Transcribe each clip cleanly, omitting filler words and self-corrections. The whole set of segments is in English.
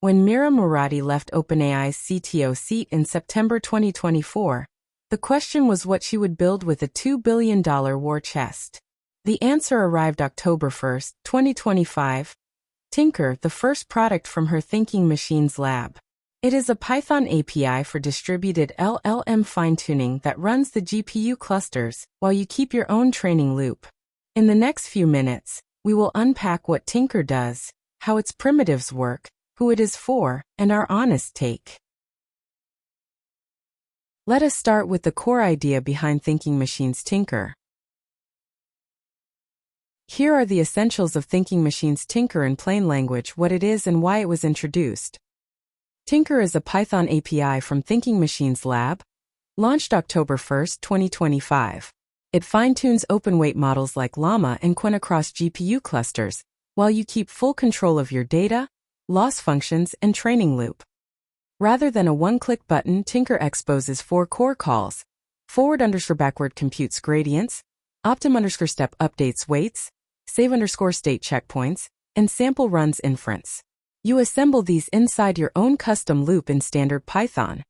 When Mira Murati left OpenAI's CTO seat in September 2024, the question was what she would build with a $2 billion war chest. The answer arrived October 1, 2025. Tinker, the first product from her Thinking Machines lab. It is a Python API for distributed LLM fine-tuning that runs the GPU clusters while you keep your own training loop. In the next few minutes, we will unpack what Tinker does, how its primitives work, who it is for, and our honest take. Let us start with the core idea behind Thinking Machines Tinker. Here are the essentials of Thinking Machines Tinker in plain language: what it is and why it was introduced. Tinker is a Python API from Thinking Machines Lab, launched October 1, 2025. It fine-tunes open-weight models like Llama and Qwen across GPU clusters, while you keep full control of your data, loss functions, and training loop. Rather than a one-click button, Tinker exposes 4 core calls: forward_backward computes gradients, optim_step updates weights, save_state checkpoints, and sample runs inference. You assemble these inside your own custom loop in standard Python.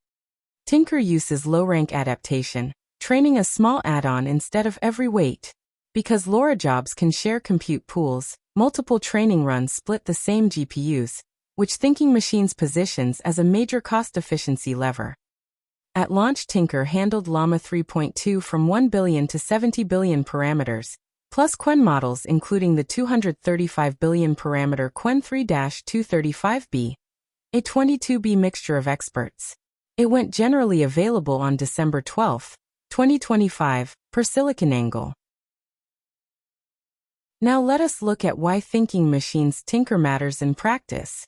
Tinker uses low-rank adaptation, training a small add-on instead of every weight. Because LoRa jobs can share compute pools, multiple training runs split the same GPUs, which Thinking Machines positions as a major cost efficiency lever. At launch, Tinker handled Llama 3.2 from 1 billion to 70 billion parameters, plus Qwen models including the 235 billion parameter Qwen 3-235B, a 22B mixture of experts. It went generally available on December 12, 2025, per SiliconANGLE. Now let us look at why Thinking Machines Tinker matters in practice.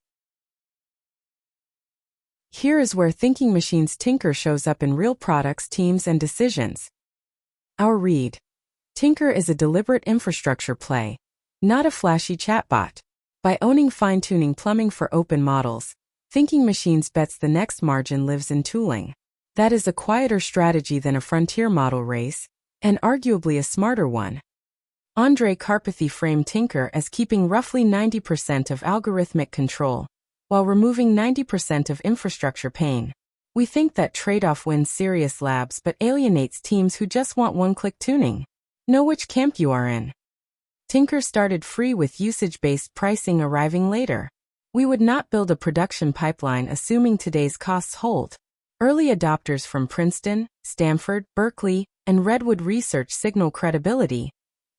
Here is where Thinking Machines Tinker shows up in real products, teams, and decisions. Our read. Tinker is a deliberate infrastructure play, not a flashy chatbot. By owning fine-tuning plumbing for open models, Thinking Machines bets the next margin lives in tooling. That is a quieter strategy than a frontier model race, and arguably a smarter one. Andrej Karpathy framed Tinker as keeping roughly 90% of algorithmic control, while removing 90% of infrastructure pain. We think that trade-off wins serious labs but alienates teams who just want one-click tuning. Know which camp you are in. Tinker started free with usage-based pricing arriving later. We would not build a production pipeline assuming today's costs hold. Early adopters from Princeton, Stanford, Berkeley, and Redwood Research signal credibility,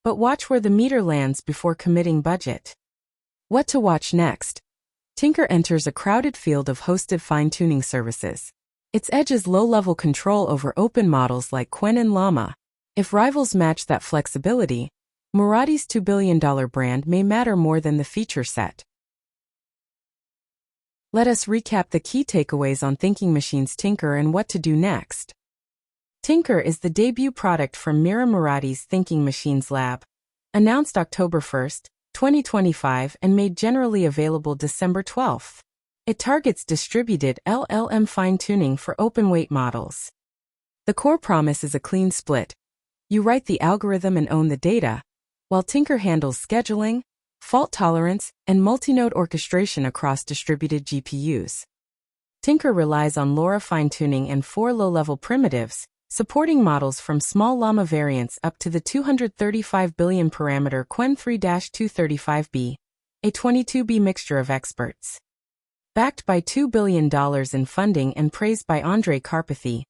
but watch where the meter lands before committing budget. What to watch next? Tinker enters a crowded field of hosted fine-tuning services. Its edge is low-level control over open models like Qwen and Llama. If rivals match that flexibility, Murati's $2 billion brand may matter more than the feature set. Let us recap the key takeaways on Thinking Machines Tinker and what to do next. Tinker is the debut product from Mira Murati's Thinking Machines Lab, announced October 1, 2025 and made generally available December 12. It targets distributed LLM fine-tuning for open-weight models. The core promise is a clean split. You write the algorithm and own the data, while Tinker handles scheduling, fault tolerance, and multi-node orchestration across distributed GPUs. Tinker relies on LoRa fine-tuning and 4 low-level primitives, supporting models from small Llama variants up to the 235 billion parameter Qwen 3-235B, a 22B mixture of experts. Backed by $2 billion in funding and praised by Andrej Karpathy,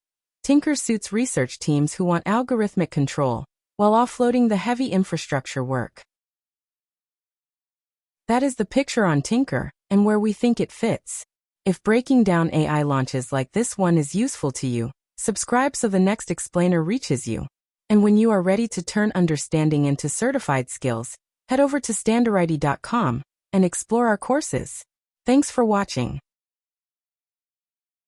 Tinker suits research teams who want algorithmic control, while offloading the heavy infrastructure work. That is the picture on Tinker, and where we think it fits. If breaking down AI launches like this one is useful to you, subscribe so the next explainer reaches you. And when you are ready to turn understanding into certified skills, head over to Standarity.com and explore our courses. Thanks for watching.